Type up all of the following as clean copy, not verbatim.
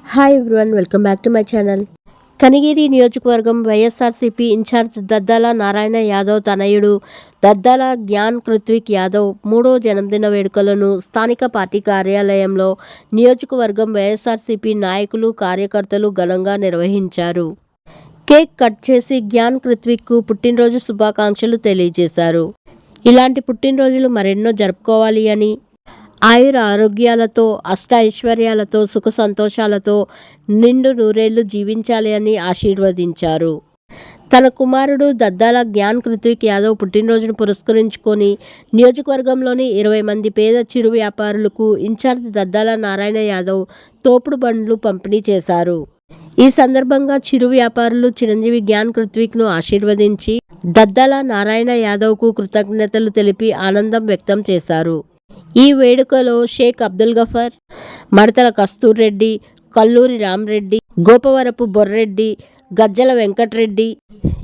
Hi everyone, welcome back to my channel. Kanigiri నియోజకవర్గం YSRCP incharge Daddala Narayana Yadav తనయుడు దద్దాల జ్ఞాన్ కృత్విక్ యాదవ్ 3వ జన్మదిన వేడుకలను స్థానిక పార్టీ కార్యాలయంలో నియోజకవర్గం వైఎస్ఆర్సీపీ నాయకులు, కార్యకర్తలు ఘనంగా నిర్వహించారు. కేక్ కట్ చేసి జ్ఞాన్ కృత్విక్కు పుట్టినరోజు శుభాకాంక్షలు తెలియజేశారు. ఇలాంటి పుట్టినరోజులు మరెన్నో జరుపుకోవాలి అని, ఆయుర ఆరోగ్యాలతో, అష్టైశ్వర్యాలతో, సుఖ సంతోషాలతో నిండు నూరేళ్లు జీవించాలి అని ఆశీర్వదించారు. తన కుమారుడు దద్దాల జ్ఞాన్ కృత్విక్ యాదవ్ పుట్టినరోజును పురస్కరించుకొని నియోజకవర్గంలోని 20 మంది పేద చిరు వ్యాపారులకు ఇన్ఛార్జ్ దద్దాల నారాయణ యాదవ్ తోపుడు బండ్లు పంపిణీ చేశారు. ఈ సందర్భంగా చిరు వ్యాపారులు చిరంజీవి జ్ఞాన్ కృత్విక్ను ఆశీర్వదించి దద్దాల నారాయణ యాదవ్కు కృతజ్ఞతలు తెలిపి ఆనందం వ్యక్తం చేశారు. ఈ వేడుకలో షేక్ అబ్దుల్ గఫర్, మడతల కస్తూర్ రెడ్డి, కల్లూరి రామరెడ్డి, గోపవరపు బొర్రెడ్డి, గజ్జల వెంకటరెడ్డి,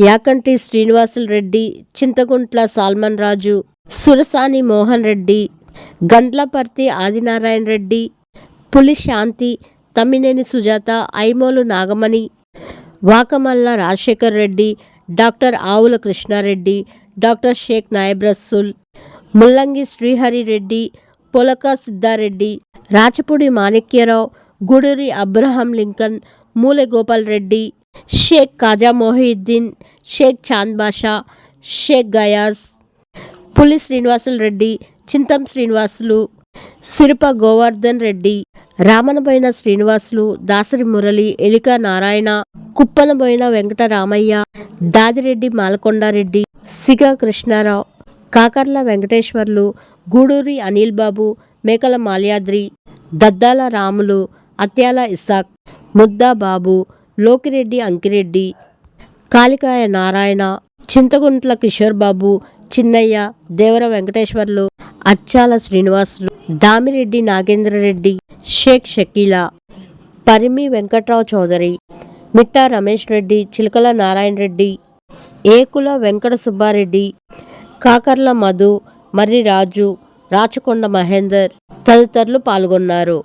యాకంటి శ్రీనివాసులు రెడ్డి, చింతగుంట్ల సాల్మన్ రాజు, సురసాని మోహన్ రెడ్డి, గండ్లపర్తి ఆదినారాయణ రెడ్డి, పులి శాంతి, తమ్మినేని సుజాత, ఐమోలు నాగమణి, వాకమల్ల రాజశేఖర్ రెడ్డి, డాక్టర్ ఆవుల కృష్ణారెడ్డి, డాక్టర్ షేక్ నాయబ్ రసూల్, ముల్లంగి శ్రీహరి రెడ్డి, పొలక సిద్ధారెడ్డి, రాచపూడి మాణిక్యరావు, గూడూరి అబ్రహం లింకన్, మూలె గోపాల్ రెడ్డి, షేక్ కాజా మొహియుద్దీన్, షేక్ చాంద్ బాషా, షేక్ గయాస్, పులి శ్రీనివాసులు రెడ్డి, చింతం శ్రీనివాసులు, సిరిప గోవర్ధన్ రెడ్డి, రామనబోయిన శ్రీనివాసులు, దాసరి మురళి, ఎలిక నారాయణ, కుప్పనబోయిన వెంకటరామయ్య, దాదిరెడ్డి మాలకొండారెడ్డి, సిగ కృష్ణారావు, కాకర్ల వెంకటేశ్వర్లు, గూడూరి అనిల్ బాబు, మేకల మాల్యాద్రి, దద్దాల రాములు, అత్యాల ఇసాక్, ముద్దా బాబు, లోకిరెడ్డి అంకిరెడ్డి, కాలికాయ నారాయణ, చింతగుంట్ల కిషోర్ బాబు, చిన్నయ్య, దేవర వెంకటేశ్వర్లు, అచ్చాల శ్రీనివాసులు, దామిరెడ్డి నాగేంద్రరెడ్డి, షేక్ షకీలా, పరిమి వెంకట్రావు చౌదరి, మిట్టా రమేష్ రెడ్డి, చిలకల నారాయణ రెడ్డి, ఏకుల వెంకట సుబ్బారెడ్డి, కాకర్ల మధు, మర్రి రాజు, రాచకొండ మహేందర్ తదితరులు పాల్గొన్నారు.